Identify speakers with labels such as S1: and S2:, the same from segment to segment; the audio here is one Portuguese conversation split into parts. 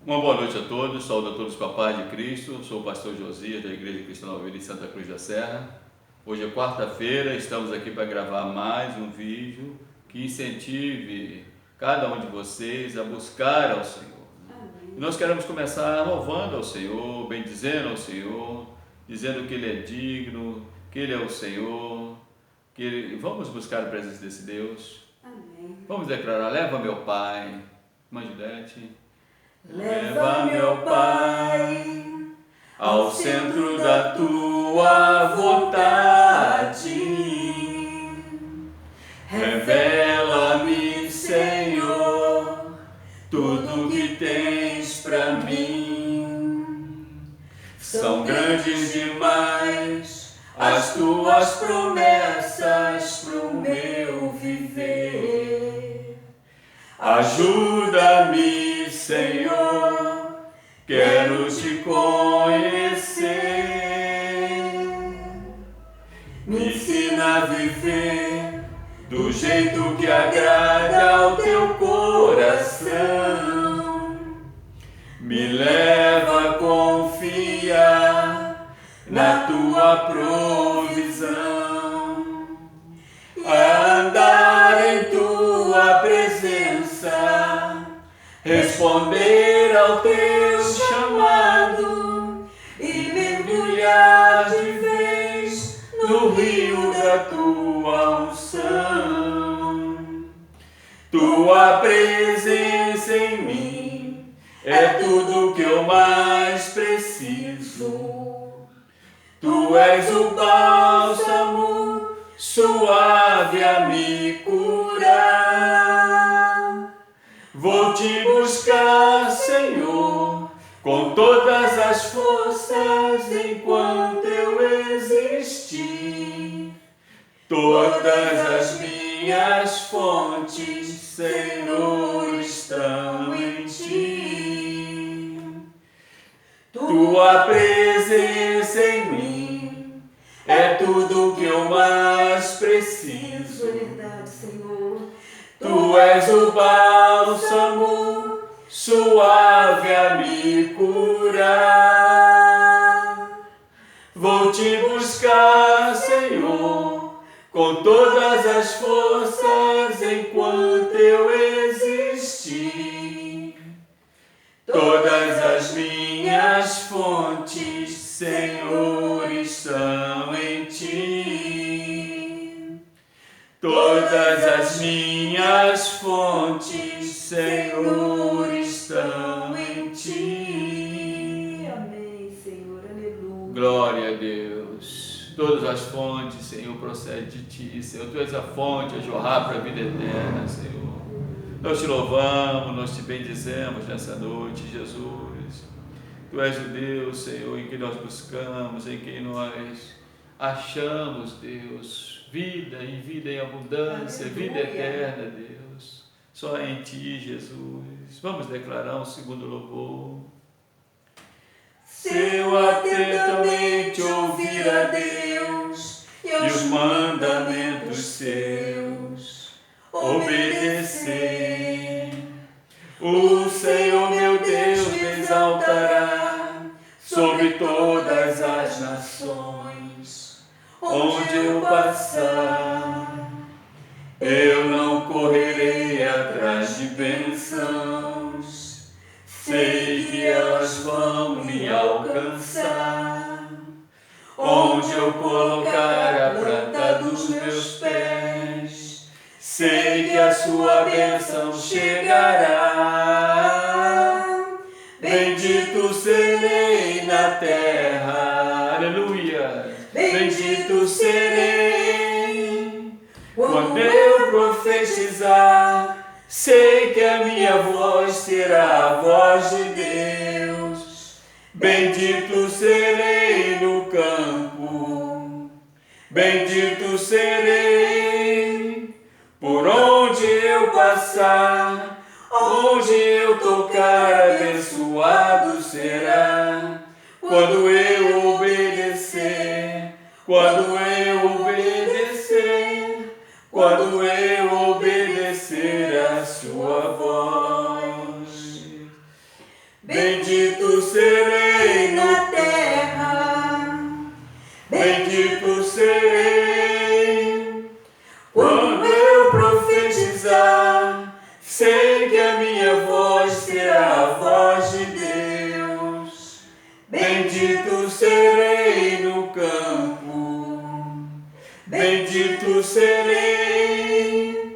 S1: Uma boa noite a todos, saúdo a todos com a paz de Cristo. Sou o pastor Josias da Igreja Cristã Nova Vida em Santa Cruz da Serra. Hoje é quarta-feira, estamos aqui para gravar mais um vídeo que incentive cada um de vocês a buscar ao Senhor. E nós queremos começar louvando ao Senhor, bendizendo ao Senhor, dizendo que Ele é digno, que Ele é o Senhor, vamos buscar a presença desse Deus.
S2: Amém.
S1: Vamos declarar: leva meu Pai, Mãe Juliette.
S2: Leva meu Pai
S1: ao centro da tua vontade. Revela-me, Senhor, tudo que tens para mim. São grandes demais as tuas promessas pro meu viver. Ajuda-me, Senhor, quero te conhecer. Me ensina a viver do jeito que agrada ao teu coração. Me leva a confiar na tua provisão, a andar em tua presença, responder ao teu chamado e mergulhar de vez no rio da tua unção. Tua presença em mim é tudo que eu mais preciso. Tu és o bálsamo suave a me curar. Vou te buscar, Senhor, com todas as forças enquanto eu existir. Todas as minhas fontes, Senhor, estão em ti. Tua presença em mim é tudo que eu mais preciso.
S2: Verdade, Senhor.
S1: Tu és o bálsamo suave a me curar. Vou te buscar, Senhor, com todas as forças enquanto eu existir. Todas as minhas fontes, Senhor, estão em ti. Todas as minhas fontes, Senhor, estão em ti.
S2: Amém, Senhor. Aleluia.
S1: Glória a Deus. Todas as fontes, Senhor, procedem de ti, Senhor. Tu és a fonte a jorrar para a vida eterna, Senhor. Nós te louvamos, nós te bendizemos nessa noite, Jesus. Tu és o Deus, Senhor, em quem nós buscamos, em quem nós achamos, Deus, vida e vida em abundância,
S2: Aleluia.
S1: vida eterna, Deus. Só em ti, Jesus. Vamos declarar um segundo louvor.
S2: Se eu atentamente ouvir a Deus e os mandamentos seus obedecer, o Senhor meu Deus me exaltará sobre todas as nações. Onde eu passar, eu não correrei atrás de bênçãos. Sei que elas vão me alcançar. Onde eu colocar a planta dos meus pés, sei que a sua bênção chegará. Bendito serei na terra, aleluia. Bendito serei quando eu profetizar. Sei que a minha voz será a voz de Deus. Bendito serei no campo, bendito serei por onde eu passar. Onde eu tocar, abençoado será. Quando eu obedecer, quando eu obedecer, quando eu obedecer a sua voz. bendito serei na terra, bendito serei. Quando eu profetizar, sei que a minha voz será a voz de Deus. Bendito serei no campo, bendito serei.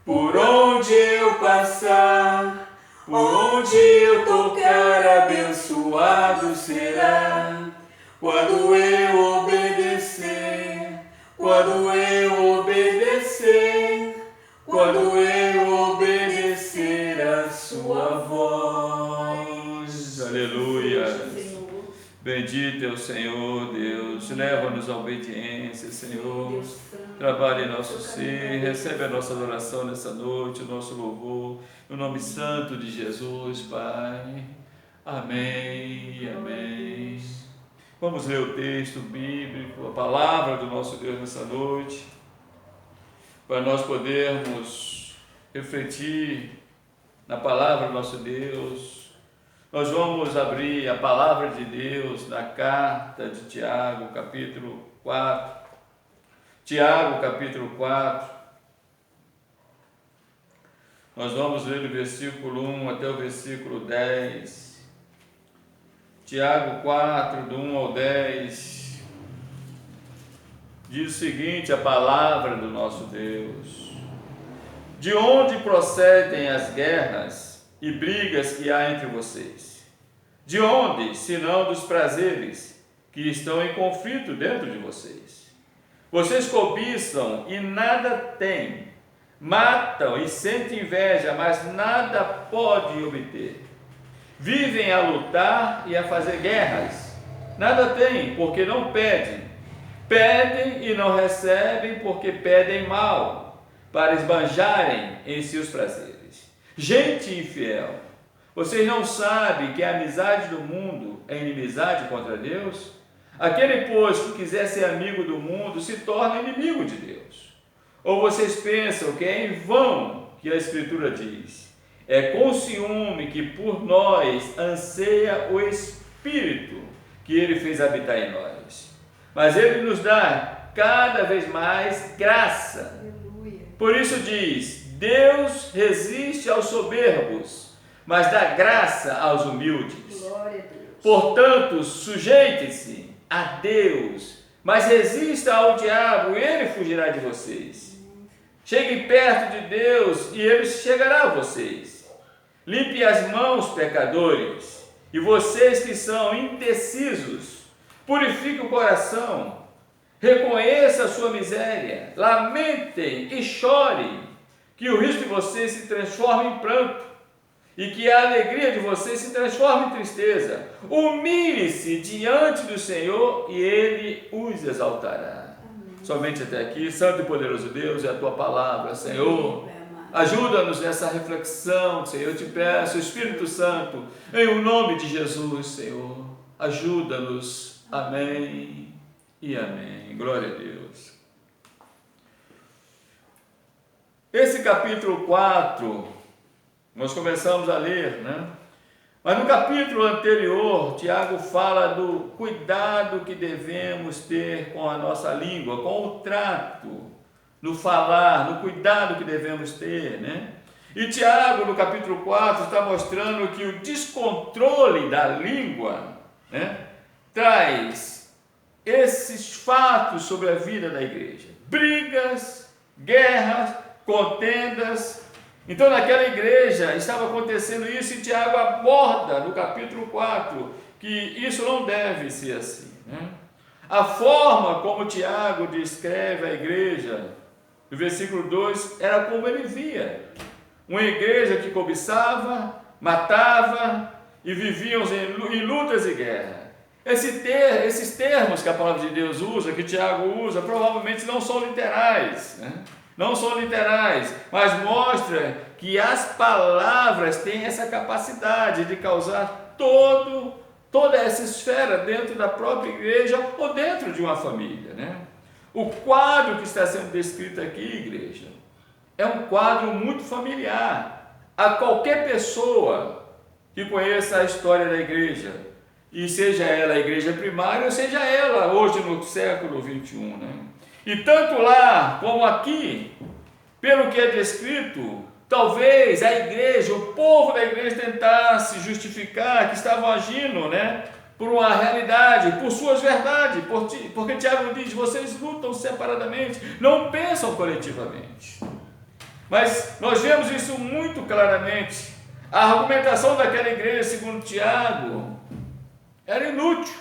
S2: Por onde eu passar, por onde eu tocar, abençoado será. Quando eu obedecer, quando eu obedecer, quando eu obedecer a sua voz.
S1: Aleluia. Bendito é o Senhor, Deus. Leva-nos à obediência, Senhor. Trabalhe em nosso ser. Recebe a nossa adoração nessa noite, o nosso louvor. No nome santo de Jesus, Pai. Amém. Amém. Vamos ler o texto bíblico, a palavra do nosso Deus nessa noite, para nós podermos refletir na palavra do nosso Deus. Nós vamos abrir a palavra de Deus na carta de Tiago, capítulo 4. Tiago, capítulo 4. Nós vamos ler do versículo 1 até o versículo 10. Tiago 4, do 1 ao 10. Diz o seguinte, a palavra do nosso Deus: de onde procedem as guerras e brigas que há entre vocês? De onde, senão dos prazeres que estão em conflito dentro de vocês? Vocês cobiçam e nada têm, matam e sentem inveja, mas nada podem obter. Vivem a lutar e a fazer guerras, nada têm, porque não pedem. Pedem e não recebem, porque pedem mal, para esbanjarem em seus prazeres. Gente infiel, vocês não sabem que a amizade do mundo é inimizade contra Deus? Aquele, pois, que quiser ser amigo do mundo, se torna inimigo de Deus. Ou vocês pensam que é em vão que a Escritura diz: é com ciúme que por nós anseia o Espírito que Ele fez habitar em nós. Mas Ele nos dá cada vez mais graça. Aleluia. Por isso diz: Deus resiste aos soberbos, mas dá graça aos humildes. Glória a Deus. Portanto, sujeite-se a Deus, mas resista ao diabo e ele fugirá de vocês. Chegue perto de Deus e ele chegará a vocês. Limpe as mãos, pecadores, e vocês que são indecisos, purifique o coração, reconheça a sua miséria, lamentem e chorem, que o riso de vocês se transforme em pranto, e que a alegria de vocês se transforme em tristeza. Humilhe-se diante do Senhor e Ele os exaltará. Amém. Somente até aqui. Santo e poderoso Deus, é a Tua palavra, Senhor. Ajuda-nos nessa reflexão, Senhor. Eu te peço, Espírito Santo, em o nome de Jesus, Senhor. Ajuda-nos. Amém e amém. Glória a Deus. Esse capítulo 4, nós começamos a ler, né? Mas no capítulo anterior, Tiago fala do cuidado que devemos ter com a nossa língua, com o trato, no falar, no cuidado que devemos ter, né? E Tiago, no capítulo 4, está mostrando que o descontrole da língua, né, traz esses fatos sobre a vida da igreja: brigas, guerras, contendas. Então naquela igreja estava acontecendo isso, e Tiago aborda no capítulo 4 que isso não deve ser assim, né? A forma como Tiago descreve a igreja, no versículo 2, era como ele via uma igreja que cobiçava, matava e viviam em lutas e guerra. Esses termos que a palavra de Deus usa, que Tiago usa, provavelmente não são literais, né? Não são literais, mas mostra que as palavras têm essa capacidade de causar toda essa esfera dentro da própria igreja ou dentro de uma família, né? O quadro que está sendo descrito aqui, igreja, é um quadro muito familiar. A qualquer pessoa que conheça a história da igreja, e seja ela a igreja primária, ou seja ela hoje no século XXI, né? E tanto lá como aqui, pelo que é descrito, talvez a igreja, o povo da igreja tentasse justificar que estavam agindo, né, por uma realidade, por suas verdades, porque Tiago diz, vocês lutam separadamente, não pensam coletivamente. Mas nós vemos isso muito claramente. A argumentação daquela igreja, segundo Tiago, era inútil,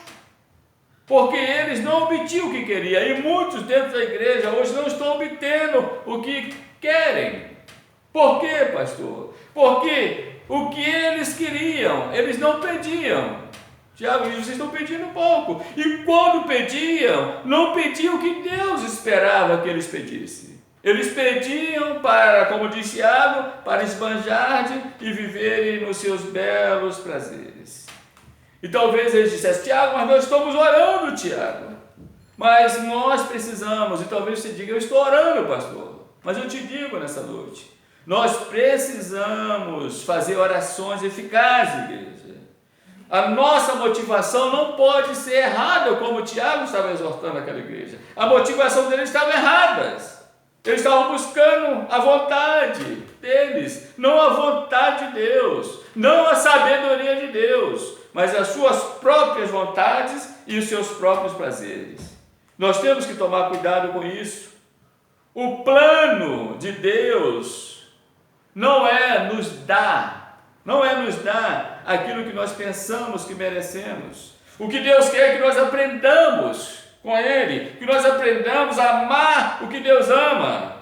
S1: porque eles não obtinham o que queriam, e muitos dentro da igreja hoje não estão obtendo o que querem. Por quê, pastor? Porque o que eles queriam, eles não pediam. Tiago diz, vocês estão pedindo pouco. E quando pediam, não pediam o que Deus esperava que eles pedissem. Eles pediam para, como diz Tiago, para esbanjar e viverem nos seus belos prazeres. E talvez eles dissessem, Tiago, mas nós estamos orando, Tiago. Mas nós precisamos, e talvez você diga, eu estou orando, pastor. Mas eu te digo nessa noite, nós precisamos fazer orações eficazes, igreja. A nossa motivação não pode ser errada, como o Tiago estava exortando aquela igreja. A motivação deles estava errada. Eles estavam buscando a vontade deles, não a vontade de Deus, não a sabedoria de Deus, mas as suas próprias vontades e os seus próprios prazeres. Nós temos que tomar cuidado com isso. O plano de Deus não é nos dar aquilo que nós pensamos que merecemos. O que Deus quer é que nós aprendamos com Ele, que nós aprendamos a amar o que Deus ama.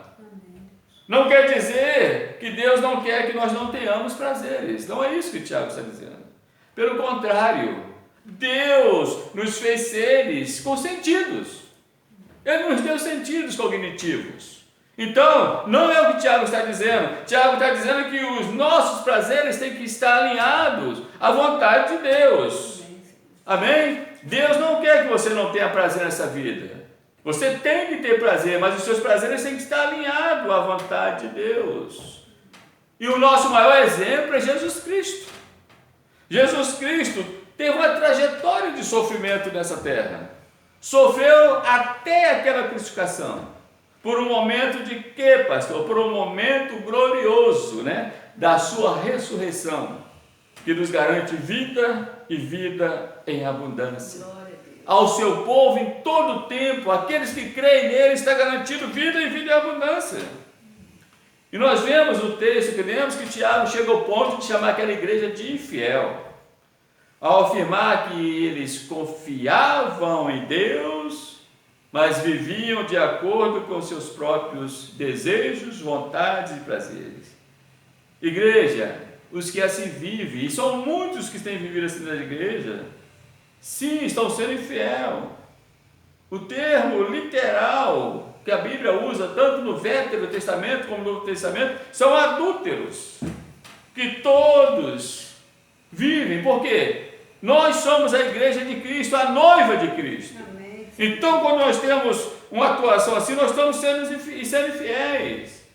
S1: Não quer dizer que Deus não quer que nós não tenhamos prazeres. Não é isso que Tiago está dizendo. Pelo contrário, Deus nos fez seres com sentidos. Ele nos deu sentidos cognitivos. Então, não é o que Tiago está dizendo. Tiago está dizendo que os nossos prazeres têm que estar alinhados à vontade de Deus. Amém? Deus não quer que você não tenha prazer nessa vida. Você tem que ter prazer, mas os seus prazeres têm que estar alinhados à vontade de Deus. E o nosso maior exemplo é Jesus Cristo. Jesus Cristo teve uma trajetória de sofrimento nessa terra. Sofreu até aquela crucificação. Por um momento de quê, pastor? Por um momento glorioso, né? Da sua ressurreição, que nos garante vida e vida em abundância. Ao seu povo em todo o tempo, aqueles que creem nele, está garantido vida e vida em abundância. E nós vemos no texto que lemos que Tiago chega ao ponto de chamar aquela igreja de infiel, ao afirmar que eles confiavam em Deus, mas viviam de acordo com seus próprios desejos, vontades e prazeres. Igreja, os que assim vivem, e são muitos que têm vivido assim na igreja, sim, estão sendo infiel. O termo literal que a Bíblia usa, tanto no Velho Testamento como no Novo Testamento, são adúlteros, que todos vivem, porque nós somos a igreja de Cristo, a noiva de Cristo. Amém. Então, quando nós temos uma atuação assim, nós estamos sendo infiéis.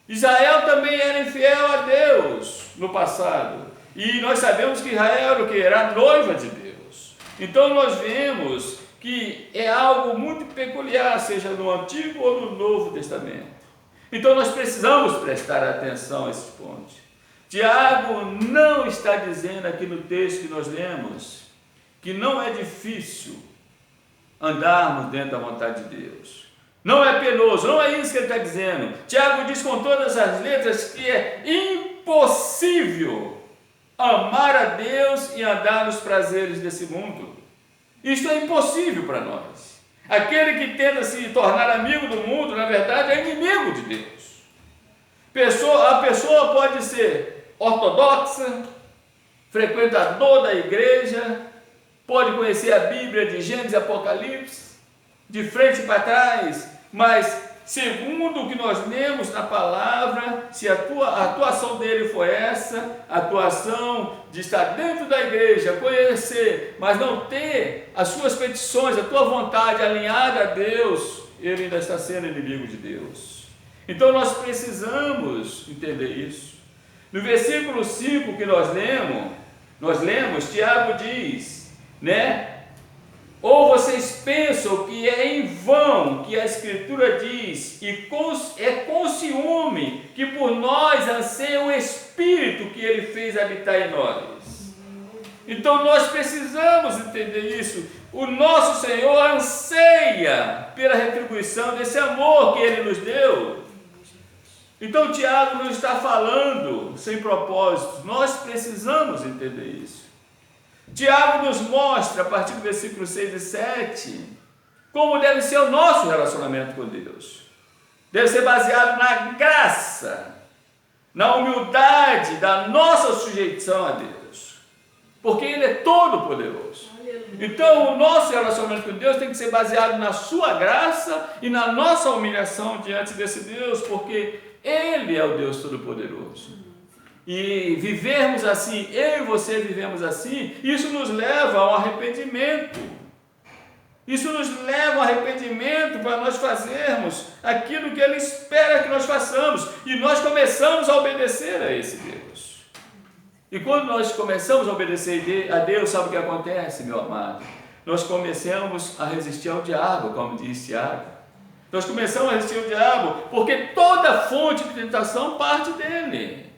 S1: Israel também era infiel a Deus no passado, e nós sabemos que Israel era o que? Era a noiva de Deus. Então nós vemos que é algo muito peculiar, seja no Antigo ou no Novo Testamento. Então nós precisamos prestar atenção a esses pontos. Tiago não está dizendo aqui no texto que nós lemos que não é difícil andarmos dentro da vontade de Deus. Não é penoso, não é isso que ele está dizendo. Tiago diz com todas as letras que é impossível amar a Deus e andar nos prazeres desse mundo. Isto é impossível para nós. Aquele que tenta se tornar amigo do mundo, na verdade, é inimigo de Deus. A pessoa pode ser ortodoxa, frequentador da igreja, pode conhecer a Bíblia de Gênesis e Apocalipse, de frente para trás, mas segundo o que nós lemos na palavra, se a atuação dele foi essa, a atuação de estar dentro da igreja, conhecer, mas não ter as suas petições, a tua vontade alinhada a Deus, ele ainda está sendo inimigo de Deus. Então nós precisamos entender isso. No versículo 5 que nós lemos, Nós lemos, Tiago diz, né? Ou vocês pensam que é em vão que a Escritura diz, e é com ciúme que por nós anseia o Espírito que Ele fez habitar em nós. Então nós precisamos entender isso. O nosso Senhor anseia pela retribuição desse amor que Ele nos deu. Então Tiago não está falando sem propósito, nós precisamos entender isso. Tiago nos mostra, a partir do versículo 6 e 7, como deve ser o nosso relacionamento com Deus. Deve ser baseado na graça, na humildade da nossa sujeição a Deus, porque Ele é todo poderoso. Então o nosso relacionamento com Deus tem que ser baseado na sua graça e na nossa humilhação diante desse Deus, porque Ele é o Deus todo-poderoso. E vivermos assim, eu e você vivemos assim, isso nos leva ao arrependimento. Isso nos leva ao arrependimento para nós fazermos aquilo que Ele espera que nós façamos. E nós começamos a obedecer a esse Deus. E quando nós começamos a obedecer a Deus, sabe o que acontece, meu amado? Nós começamos a resistir ao diabo, como disse Tiago. Nós começamos a resistir ao diabo, porque toda fonte de tentação parte dele.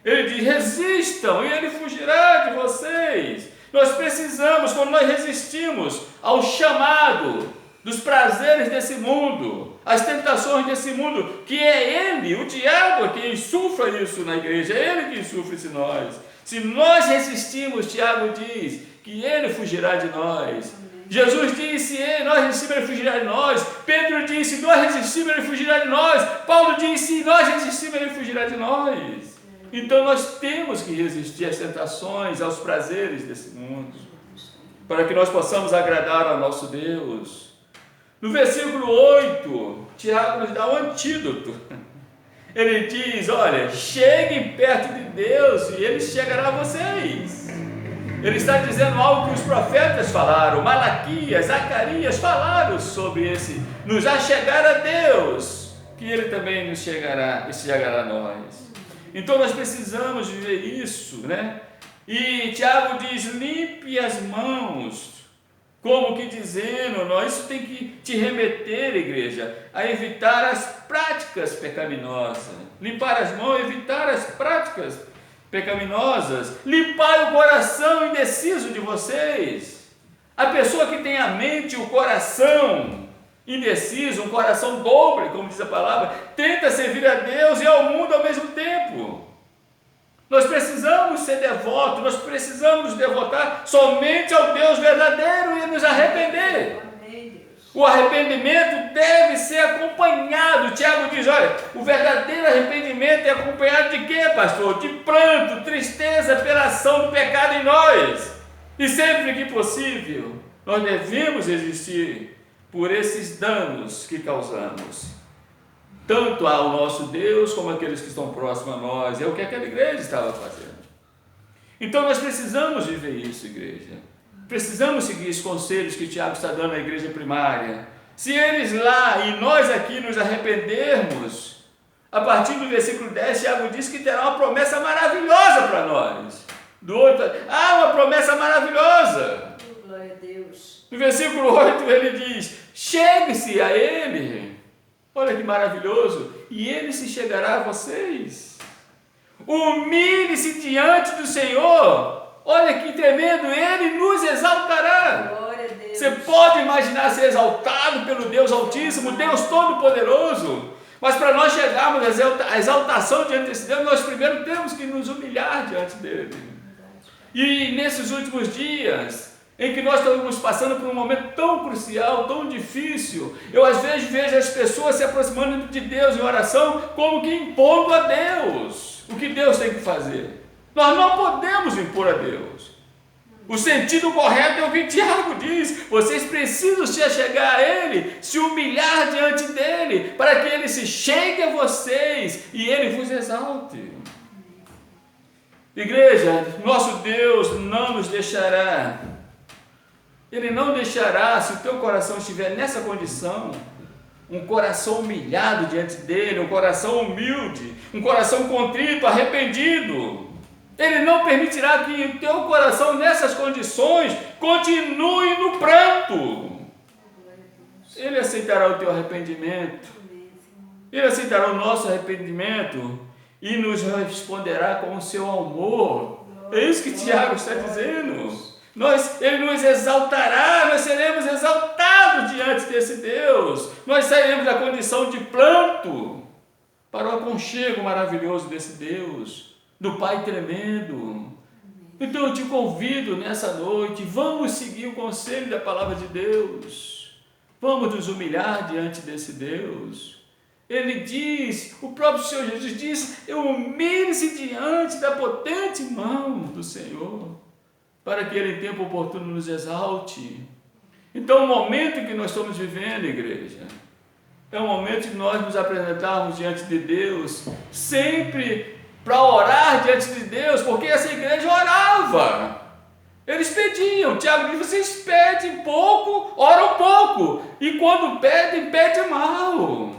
S1: Ele diz, resistam e ele fugirá de vocês. Nós precisamos, quando nós resistimos ao chamado dos prazeres desse mundo, as tentações desse mundo, que é ele, o diabo, quem insufla isso na igreja, é ele que insufla isso em nós. Se nós resistimos, Tiago diz, que ele fugirá de nós. Jesus disse, nós resistimos, ele fugirá de nós. Pedro disse, nós resistimos, ele fugirá de nós. Paulo disse, nós resistimos, ele fugirá de nós. Então nós temos que resistir às tentações, aos prazeres desse mundo, para que nós possamos agradar ao nosso Deus. No versículo 8, Tiago nos dá um antídoto. Ele diz, olha, cheguem perto de Deus e Ele chegará a vocês. Ele está dizendo algo que os profetas falaram, Malaquias, Zacarias falaram sobre esse, nos achegar a Deus, que Ele também nos chegará e chegará a nós. Então nós precisamos viver isso, né? E Tiago diz, limpe as mãos, como que dizendo, isso tem que te remeter, igreja, a evitar as práticas pecaminosas. Limpar as mãos, evitar as práticas pecaminosas. Limpar o coração indeciso de vocês. A pessoa que tem a mente, o coração indeciso, um coração dobre, como diz a palavra, tenta servir a Deus e ao mundo ao mesmo tempo. Nós precisamos ser devotos, nós precisamos nos devotar somente ao Deus verdadeiro e nos arrepender. O arrependimento deve ser acompanhado. Tiago diz, olha, o verdadeiro arrependimento é acompanhado de quê, pastor? De pranto, tristeza pela ação do pecado em nós. E sempre que possível, nós devemos resistir por esses danos que causamos, tanto ao nosso Deus, como àqueles que estão próximos a nós. É o que aquela igreja estava fazendo. Então nós precisamos viver isso, igreja. Precisamos seguir os conselhos que Tiago está dando à igreja primária. Se eles lá e nós aqui nos arrependermos, a partir do versículo 10, Tiago diz que terá uma promessa maravilhosa para nós. Do outro, uma promessa maravilhosa.
S2: Glória a Deus.
S1: No versículo 8 ele diz, chegue-se a Ele, olha que maravilhoso, e Ele se chegará a vocês. Humilhe-se diante do Senhor, olha que tremendo, Ele nos exaltará.
S2: Glória a Deus.
S1: Você pode imaginar ser exaltado pelo Deus Altíssimo, Deus Todo-Poderoso, mas para nós chegarmos à exaltação diante desse Deus, nós primeiro temos que nos humilhar diante dEle. E nesses últimos dias, em que nós estamos passando por um momento tão crucial, tão difícil, eu às vezes vejo as pessoas se aproximando de Deus em oração, como que impondo a Deus o que Deus tem que fazer. Nós não podemos impor a Deus. O sentido correto é o que Tiago diz, vocês precisam se achegar a Ele, se humilhar diante dEle, para que Ele se chegue a vocês e Ele vos exalte. Igreja, nosso Deus não nos deixará. Ele não deixará, se o teu coração estiver nessa condição, um coração humilhado diante dele, um coração humilde, um coração contrito, arrependido. Ele não permitirá que o teu coração, nessas condições, continue no pranto. Ele aceitará o teu arrependimento. Ele aceitará o nosso arrependimento e nos responderá com o seu amor. É isso que Tiago está dizendo. Ele nos exaltará, nós seremos exaltados diante desse Deus. Nós sairemos da condição de pranto para o aconchego maravilhoso desse Deus, do Pai tremendo. Então eu te convido nessa noite, vamos seguir o conselho da palavra de Deus. Vamos nos humilhar diante desse Deus. Ele diz, o próprio Senhor Jesus diz, humilhe-se diante da potente mão do Senhor, para que Ele em tempo oportuno nos exalte. Então o momento que nós estamos vivendo, igreja, é um momento de nós nos apresentarmos diante de Deus, sempre para orar diante de Deus, porque essa igreja orava. Eles pediam, Tiago diz, vocês pedem pouco, oram pouco, e quando pedem, pedem mal,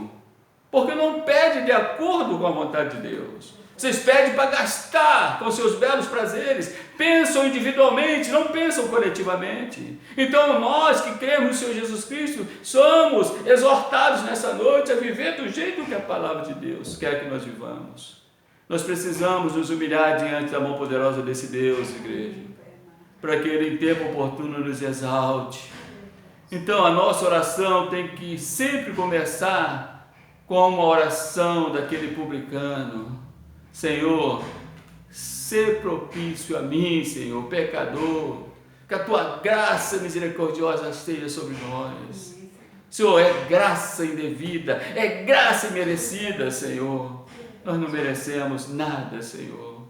S1: porque não pedem de acordo com a vontade de Deus. Vocês pedem para gastar com seus belos prazeres, pensam individualmente, não pensam coletivamente. Então nós que cremos no Senhor Jesus Cristo, somos exortados nessa noite a viver do jeito que a palavra de Deus quer que nós vivamos. Nós precisamos nos humilhar diante da mão poderosa desse Deus, igreja, para que Ele em tempo oportuno nos exalte. Então a nossa oração tem que sempre começar com uma oração daquele publicano. Senhor, ser propício a mim, Senhor, pecador, que a Tua graça misericordiosa esteja sobre nós. Senhor, é graça indevida, é graça imerecida, Senhor. Nós não merecemos nada, Senhor.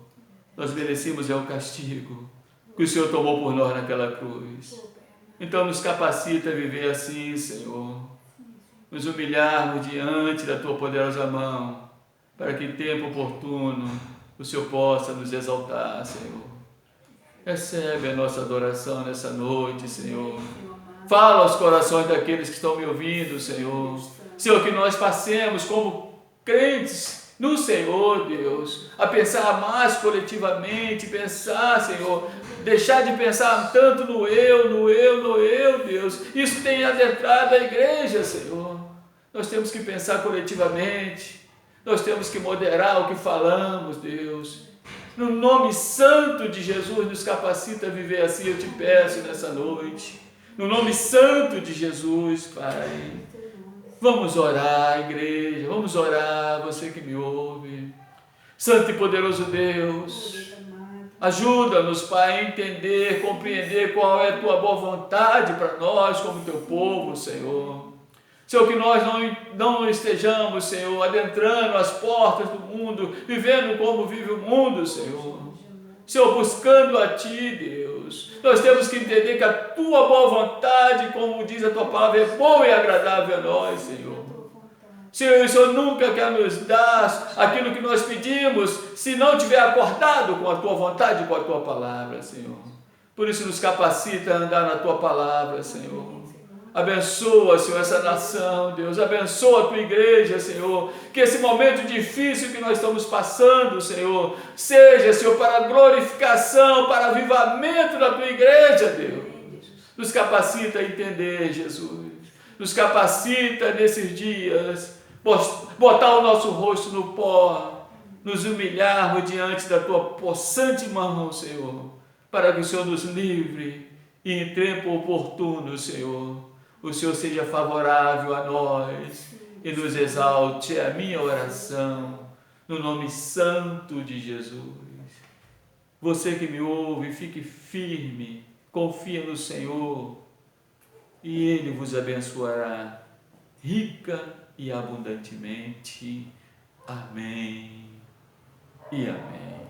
S1: Nós merecemos o castigo que o Senhor tomou por nós naquela cruz. Então nos capacita a viver assim, Senhor. Nos humilharmos diante da Tua poderosa mão, para que em tempo oportuno o Senhor possa nos exaltar, Senhor. Recebe a nossa adoração nessa noite, Senhor. Fala aos corações daqueles que estão me ouvindo, Senhor. Senhor, que nós passemos como crentes no Senhor, Deus, a pensar mais coletivamente, pensar, Senhor, deixar de pensar tanto no eu, Deus. Isso tem adentrado a igreja, Senhor. Nós temos que pensar coletivamente. Nós temos que moderar o que falamos, Deus. No nome santo de Jesus, nos capacita a viver assim, eu te peço nessa noite. No nome santo de Jesus, Pai. Vamos orar, igreja, vamos orar, você que me ouve. Santo e poderoso Deus, ajuda-nos, Pai, a entender, compreender qual é a Tua boa vontade para nós, como Teu povo, Senhor. Senhor, que nós não estejamos, Senhor, adentrando as portas do mundo, vivendo como vive o mundo, Senhor. Senhor, buscando a Ti, Deus. Nós temos que entender que a Tua boa vontade, como diz a Tua palavra, é boa e agradável a nós, Senhor. Senhor, o Senhor nunca quer nos dar aquilo que nós pedimos, se não tiver acordado com a Tua vontade e com a Tua palavra, Senhor. Por isso nos capacita a andar na Tua palavra, Senhor. Abençoa, Senhor, essa nação, Deus. Abençoa a Tua igreja, Senhor. Que esse momento difícil que nós estamos passando, Senhor, seja, Senhor, para a glorificação, para o avivamento da Tua igreja, Deus. Nos capacita a entender, Jesus. Nos capacita nesses dias, botar o nosso rosto no pó, nos humilharmos diante da Tua possante mão, Senhor, para que o Senhor nos livre e em tempo oportuno, Senhor, o Senhor seja favorável a nós e nos exalte. É a minha oração, no nome santo de Jesus. Você que me ouve, fique firme, confie no Senhor e Ele vos abençoará rica e abundantemente. Amém e amém.